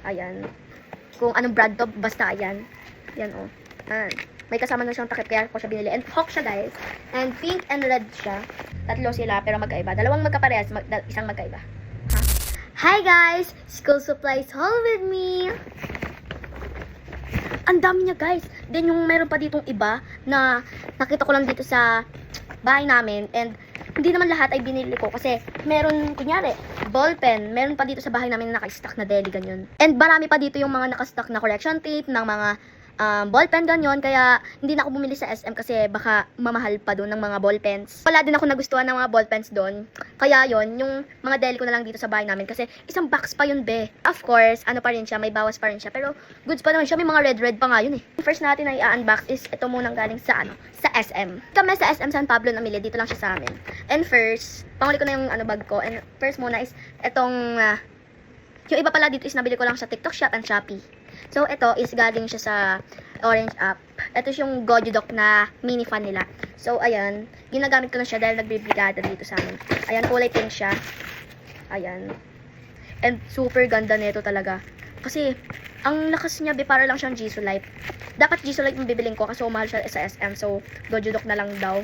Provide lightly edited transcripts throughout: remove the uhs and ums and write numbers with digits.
Ayan. Kung anong brand to, basta ayan. Yan o. Ayan. May kasama na siyang takip, kaya ko siya binili. And hawk siya, guys. And pink and red siya. Tatlo sila, pero magkaiba. Dalawang magkaparehas, isang magkaiba. Ha? Hi, guys! School supplies haul with me! Ang dami niya, guys. Then, yung meron pa ditong iba na nakita ko lang dito sa bahay namin. And, hindi naman lahat ay binili ko kasi meron, kunyari, ballpen. Meron pa dito sa bahay namin na naka-stock na deli, ganyan. And marami pa dito yung mga naka-stock na correction tape ng mga ballpen, ganyan. Kaya hindi na ako bumili sa SM kasi baka mamahal pa doon ng mga ballpens. Wala din ako nagustuhan ng mga ballpens doon. Kaya yon yung mga deli ko na lang dito sa bahay namin kasi isang box pa yun, be. Of course, ano pa rin siya, may bawas pa rin siya. Pero goods pa naman siya, may mga red pa nga yun eh. First natin na i-unbox is ito munang galing sa sa SM. Kami sa SM San Pablo namili, dito lang siya sa amin. And first, panguli ko na yung bag ko. And first muna is itong yung iba pala dito is nabili ko lang sa TikTok Shop and Shopee. So, ito is galing siya sa Orange app. Ito yung Gojudoc na mini fan nila. So, ayan. Ginagamit ko na siya dahil nagbibrigada dito sa amin. Ayan, kulay pink siya. Ayan. And super ganda nito talaga. Kasi, ang lakas niya, para lang siyang Jisoo Light. Dapat Jisoo Light yung bibiling ko kasi umahal siya sa SM. So, Gojudoc na lang daw.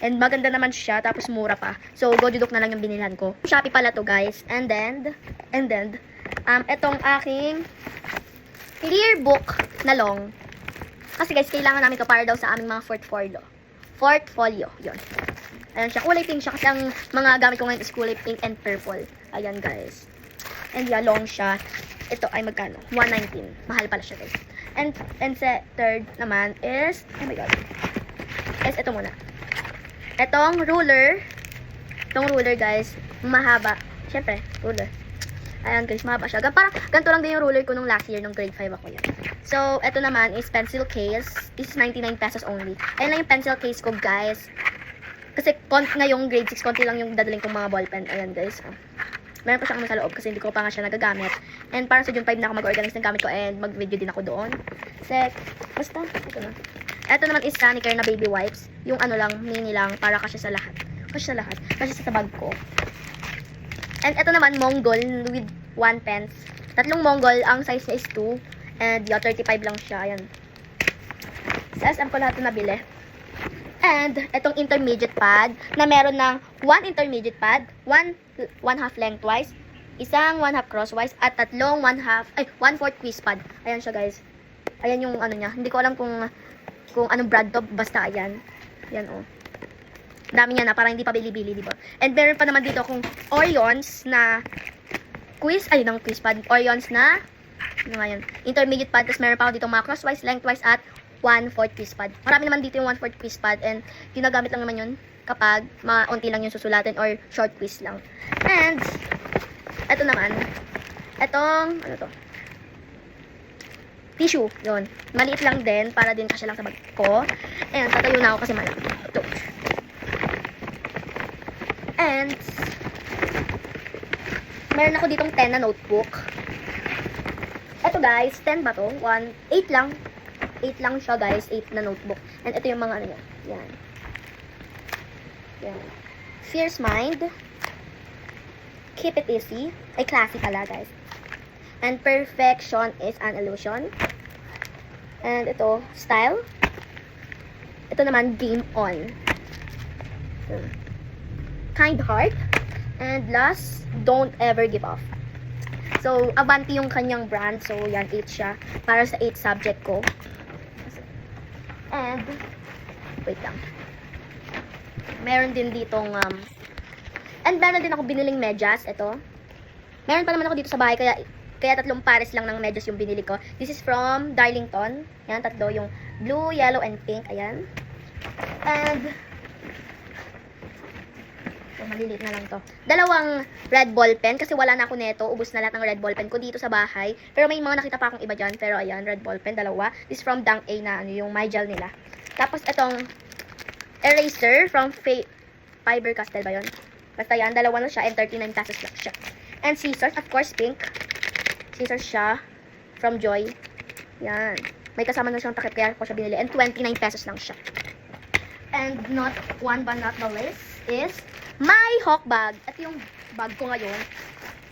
And maganda naman siya, tapos mura pa. So, Gojudoc na lang yung binilhan ko. Shopee pala to, guys. And then, etong aking clear book na long. Kasi guys, kailangan namin ito para daw sa aming mga portfolio. Yun. Ayan siya. Kulay pink siya kasi ang mga gamit ko ngayon is kulay pink and purple. Ayan, guys. And yeah, long siya. Ito ay magkano? 119. Mahal pala siya, guys. And third naman is, oh my god. Is ito muna. Itong ruler. Itong ruler, guys. Mahaba. Siyempre, ruler. Ayan guys, mahaba siya. Parang ganito lang din yung ruler ko nung last year, nung grade 5 ako yan. So, ito naman is pencil case. This is 99 pesos only. Ayan lang yung pencil case ko, guys. Kasi ngayong grade 6, konti lang yung dadaling kong mga ballpen. Ayan guys. Meron pa siyang sa loob kasi hindi ko pa nga siya nagagamit. And parang sa June 5 na ako mag-organize ng gamit ko and mag-video din ako doon. Basta, ito na. Ito naman is Sanicare na baby wipes. Yung mini lang, para kasi sa lahat. Kasi sa bag ko. And ito naman, Mongol with 1 pence. Tatlong Mongol, ang size niya is 2. And yeah, 35 lang siya. Ayan. Sa SM ko lahat ito nabili. And itong intermediate pad, na meron ng 1 intermediate pad, 1 half lengthwise, isang 1 half crosswise, at tatlong 1/4 quiz pad. Ayan siya, guys. Ayan yung niya. Hindi ko alam kung anong brand to, basta ayan. Ayan, oh. Dami niya na, parang hindi pa bili-bili, di ba? And meron pa naman dito akong Orions na quiz pad. Orions na, intermediate pad. Tapos meron pa ako dito mga crosswise, lengthwise, at 1/4 quiz pad. Marami naman dito yung 1/4 quiz pad. And ginagamit lang naman yun kapag maunti lang yung susulatin or short quiz lang. And, ito naman. Etong, tissue, yun. Maliit lang din, para din kasi lang sa bag ko. Ayan, tatayo na ako kasi malaki. Ito. And, meron ako ditong 10 na notebook. Ito guys, 10 ba to? 8 lang. 8 lang siya guys, 8 na notebook. And ito yung mga niya. Yan. Yan. Fierce Mind. Keep It Easy. Ay, classic pala guys. And Perfection is an Illusion. And ito, Style. Ito naman, Game On. Kind Heart. And last, Don't Ever Give Up. So, Avanti yung kanyang brand. So, yan, 8 siya. Para sa 8 subject ko. And, wait lang. Meron din ditong, and meron din ako biniling medyas. Ito. Meron pa naman ako dito sa bahay. Kaya 3 pares lang ng medyas yung binili ko. This is from Darlington. Yan, 3. Yung blue, yellow, and pink. Ayan. And, maliliit na lang to. 2 red ball pen kasi wala na ako neto. Ubus na lahat ng red ball pen ko dito sa bahay. Pero may mga nakita pa akong iba dyan. Pero ayan, red ball pen, 2. This is from Dang A na yung my gel nila. Tapos itong eraser from Faber-Castell ba yun? Basta yan, 2 na siya and 39 pesos lang siya. And scissors, of course, pink. Scissors siya from Joy. Yan. May kasama na siyang takip kaya ko siya binili. And 29 pesos lang siya. And not one but not the least is my Hawk bag. Ito yung bag ko ngayon.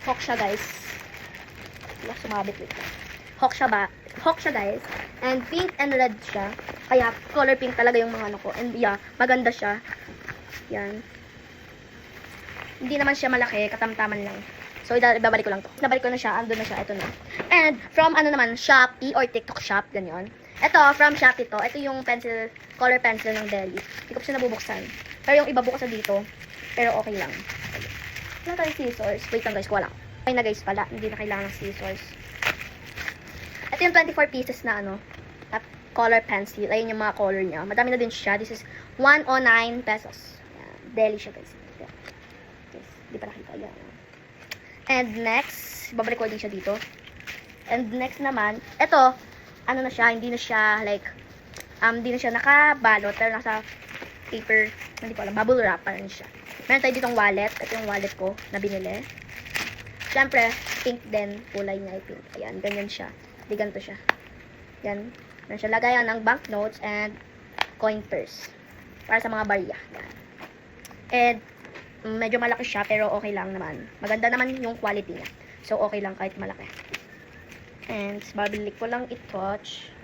Hawk siya guys. Wala, sumabit, wait lang. Hawk siya ba? Hawk siya, guys. And pink and red siya. Kaya, color pink talaga yung mga ano ko. And yeah, maganda siya. Yan. Hindi naman siya malaki, katamtaman lang. So, ibabalik ko lang to. Nabalik ko na siya, andun na siya, ito na. And, from ano naman, Shopee or TikTok Shop, ganyan. Ito, from Shopee to. Ito yung pencil, color pencil ng Deli. Hindi ko pa siya nabubuksan. Pero yung iba buksan dito. Pero okay lang. Wala tayong scissors. Wait lang guys, kuha lang. Okay na guys pala, hindi na kailangan ng scissors. Ito yung 24 pieces na ano, color pencil. Ayun yung mga color niya. Madami na din siya. This is 109 pesos. Ayan. Deli siya guys. Ayan. Guys, di pa nakita. Ayan. And next, babalik ko din siya dito. And next naman, ito, ano na siya, hindi na siya like, hindi na siya nakabalot, pero nasa paper, hindi ko alam, bubble wrap pa rin siya. Meron tayo ditong wallet. Ito yung wallet ko na binili. Siyempre, pink din. Kulay niya ay pink. Ayan, ganyan siya. Di ganito siya. Yan. Meron siya lagayan ng banknotes and coin purse. Para sa mga barya. Yan. And, medyo malaki siya, pero okay lang naman. Maganda naman yung quality niya. So, okay lang kahit malaki. And, babalik ko lang i-touch.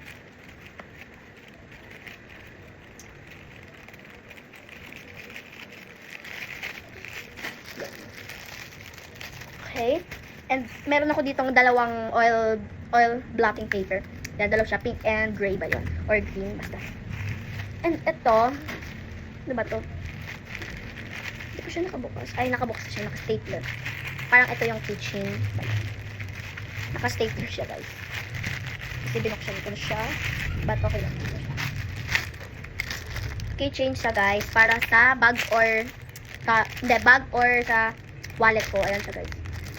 Okay. And, meron ako ditong dalawang oil blotting paper. Yan, dalawa siya. Pink and gray ba yun? Or green, basta. And, ito, ano ba to? Hindi ko siya nakabukas. Ay, nakabukas siya. Naka-stapler. Parang ito yung keychain. Naka-stapler siya, guys. Kasi binuksan ko na siya. But okay lang. Keychain siya, guys. Para sa bag or bag or sa wallet ko. Ayan siya, guys.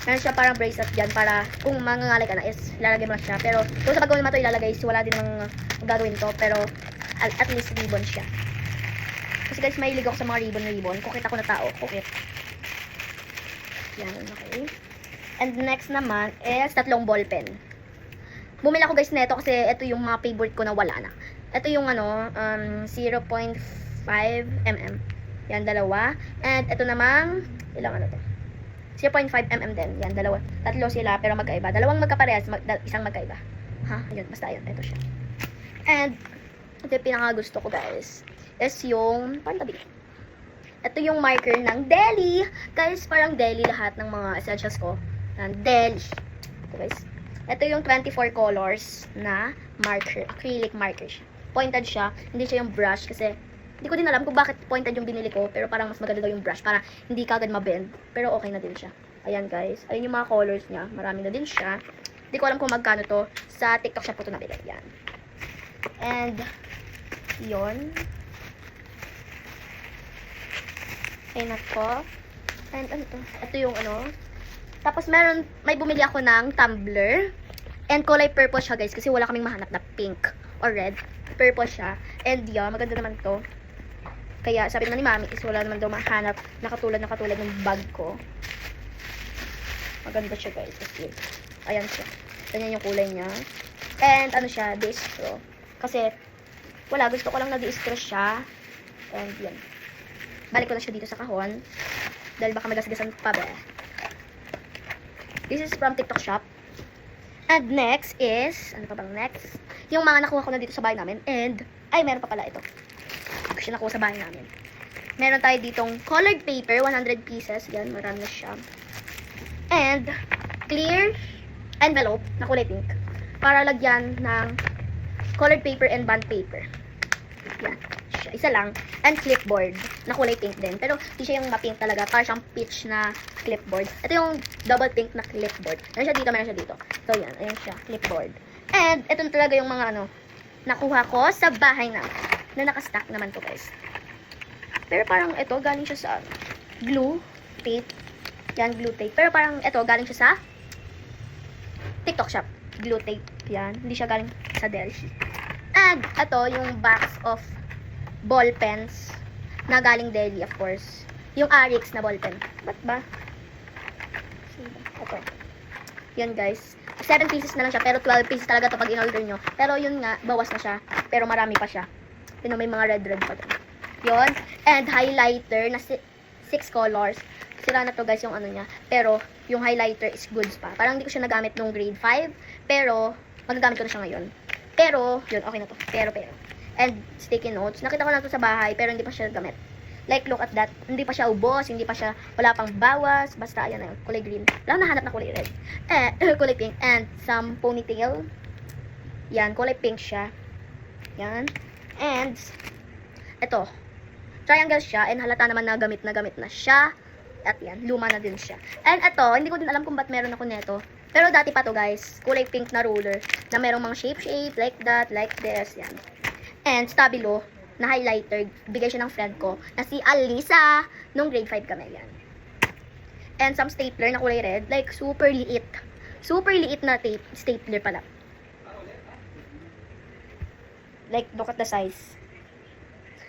Meron siya parang bracelet dyan para kung mangangalay ka na is lalagay mo na siya. Pero kung sa pag-gawin mo ito ilalagay is wala din namang gagawin to. Pero at least ribbon siya. Kasi guys, mahilig ako sa mga ribbon. Kukit ako na tao. Kukit. Yan, okay. And next naman is tatlong ball pen. Bumili ako guys neto kasi ito yung mga favorite ko na wala na. Ito yung ano, 0.5 mm. Yan, dalawa. And ito namang, ilang ano to? 0.5 mm din. Yan, dalawa. Tatlo sila pero magkaiba. Dalawang magkaparehas, isang magkaiba. Ha? Ayun, basta ayun. Ito siya. And, ito yung pinaka-gusto ko guys. Is yung, parang tabi. Ito yung marker ng Deli. Guys, parang Deli lahat ng mga essentials ko. Yan, Deli. Ito guys. Ito yung 24 colors na marker. Acrylic marker siya. Pointed siya. Hindi siya yung brush kasi hindi ko din alam kung bakit pointed yung binili ko, pero parang mas maganda daw yung brush para hindi kagad mabend. Pero okay na din siya. Ayan guys. Ayun yung mga colors niya. Marami na din siya. Hindi ko alam kung magkano to. Sa TikTok shop ko to nabili. Yan. And, yun. Ayun na to. And ano to? Ito yung ano. Tapos may bumili ako ng tumbler. And kulay purple siya guys. Kasi wala kaming mahanap na pink or red. Purple siya. And yeah, maganda naman to. Kaya sabi naman ni mami is wala naman daw mahanap na katulad ng bag ko. Maganda siya guys. Okay. Ayan siya. Ganyan yung kulay niya. And ano siya, distro. Kasi wala, gusto ko lang na distro siya. And yan. Balik ko na siya dito sa kahon. Dahil baka magasgasan pa ba. This is from TikTok shop. And next is, ano pa bang next? Yung mga nakuha ko na dito sa bahay namin. And, ay meron pa pala ito. Kasi nakuha sa bahay namin. Meron tayo ditong colored paper, 100 pieces. Yan, marami na siya. And, clear envelope na kulay pink. Para lagyan ng colored paper and bond paper. Yan. Isa lang. And clipboard na kulay pink din. Pero, hindi siya yung ma-pink talaga. Para siyang peach na clipboard. Ito yung double pink na clipboard. Meron siya dito, meron siya dito. So, yan. Ayan siya. Clipboard. And, ito na talaga yung mga ano, nakuha ko sa bahay na nakastack naman to guys. Pero parang ito, galing siya sa glue tape. Yan, glue tape. Pero parang ito, galing siya sa TikTok shop. Glue tape. Yan. Hindi siya galing sa Deli. And, ito, yung box of ball pens na galing Deli, of course. Yung Arix na ball pen. Ba't ba? Ito. Yan, guys. 7 pieces na lang siya, pero 12 pieces talaga to pag in-order nyo. Pero yun nga, bawas na siya. Pero marami pa siya. Yun, may mga red pa dun. Yun. And highlighter na 6 colors. Sira na to guys yung ano niya. Pero, yung highlighter is goods pa. Parang hindi ko siya nagamit nung grade 5. Pero, magagamit ko na siya ngayon. Pero, yun, okay na to. Pero. And, sticky notes. Nakita ko lang to sa bahay, pero hindi pa siya gamit. Like, look at that. Hindi pa siya ubos, hindi pa siya, wala pang bawas. Basta, ayan na yun. Kulay green. Wala nahanap na kulay red. Kulay pink. And, some ponytail. Yan, kulay pink siya. Yan. And, ito. Triangle siya. And, halata naman na gamit na siya. At yan, luma na din siya. And ito, hindi ko din alam kung ba't meron ako neto. Pero dati pa to guys, kulay pink na ruler. Na merong mga shape, like that, like this, yan. And stabilo, na highlighter, bigay siya ng friend ko, na si Alisa, nung grade 5 kami, yan. And some stapler na kulay red, like super liit. Super liit na stapler pala. Like, look at the size.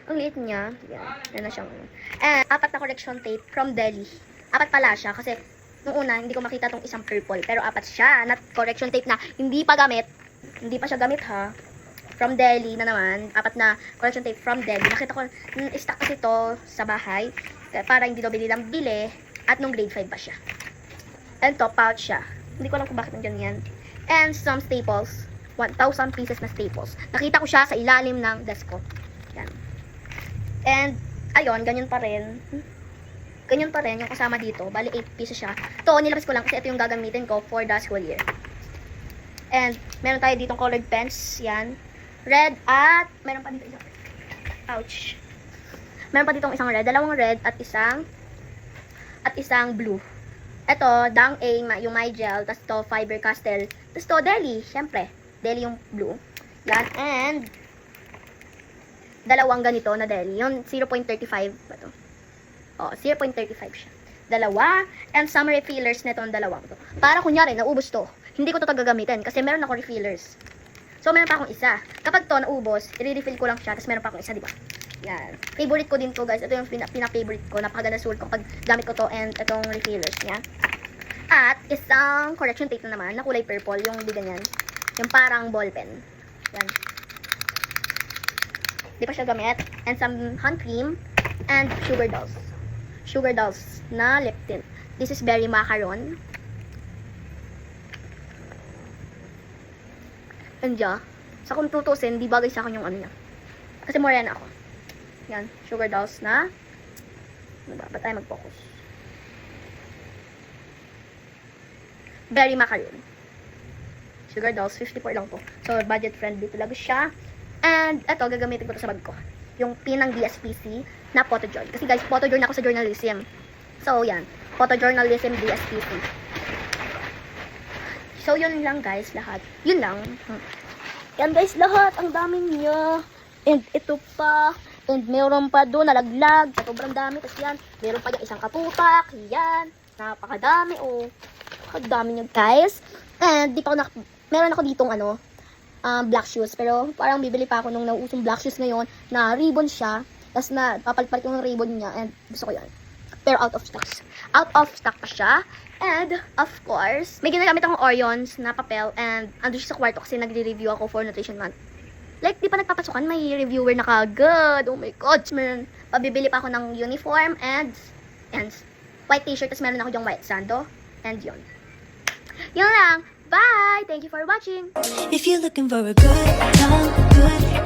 Ang liit niya. Yan. Yan na siyang. And, 4 na correction tape from Delhi. 4 pala siya kasi nung una, hindi ko makita tong isang purple. Pero 4 siya na correction tape na hindi pa gamit. Hindi pa siya gamit ha. From Delhi na naman. 4 na correction tape from Delhi. Nakita ko, stock kasi to sa bahay. Para hindi daw bili. At nung grade 5 pa siya. And to, pouch siya. Hindi ko alam kung bakit nandiyan yan. And some staples. 1,000 pieces na staples. Nakita ko siya sa ilalim ng desk ko. Yan. And, ayun, ganyan pa rin. Ganyan pa rin yung kasama dito. Bali, 8 pieces siya. To, nilabas ko lang kasi ito yung gagamitin ko for the school year. And, meron tayo ditong colored pens. Yan. Red at, meron pa dito isang, ouch. Meron pa ditong isang red. 2 red at isang blue. Ito, Dang A, yung My Gel. Tas to, Fiber Castell. Tas to, Delhi. Syempre, Delhi yung blue. Yan. And, 2 ganito na Delhi. Yung 0.35 ba to? Oh, 0.35 siya. 2. And some refillers nito ang 2 to. Para kunyari, naubos to. Hindi ko to gagamitin kasi meron ako refillers. So, meron pa akong isa. Kapag to naubos, i-refill ko lang siya. Tapos meron pa akong isa, di ba? Yan. Favorite ko din to guys. Ito yung pinaka-favorite ko. Napakaganda sulit ko pag gamit ko to and itong refillers niya. At isang correction tape na naman na kulay purple. Yung hindi ganyan. Yung parang ballpen. Yan. Di pa siya gamit. And some hand cream. And sugar dolls. Sugar dolls na lip tint. This is berry macaron. And yeah. Sa kung tutusin, di bagay sa akin yung ano niya. Kasi morena ako. Yan. Sugar dolls na. Dapat tayo mag-focus. Berry macaron. Sugar dolls. 54 lang to. So, budget friendly talaga siya. And, eto, gagamitin ko to sa bag ko. Yung pinang DSPC na photojournal. Kasi guys, photojournal ako sa journalism. So, yan. Photojournalism DSPC. So, yun lang guys, lahat. Yun lang. Yan guys, lahat. Ang dami niya. And, ito pa. And, meron pa doon, nalaglag. Sobrang dami. Tapos yan, meron pa yung isang katutak. Yan. Napakadami, oh. Napakadami niya guys. And, meron ako ditong ano, black shoes. Pero parang bibili pa ako nung nauusong black shoes ngayon na ribbon siya. Tapos na papalpalit ko ng ribbon niya. And gusto ko yan. Pero out of stock. Out of stock pa siya. And of course, may ginagamit akong Orions na papel. And ando siya sa kwarto kasi nagre-review ako for Nutrition Month. Like, di pa nagpapasukan, may reviewer na kagad. Oh my God, man. Pabibili pa ako ng uniform and white t-shirt. Tapos meron ako yung white sando. And yun. Yun lang. Bye! Thank you for watching! If you're looking for a good time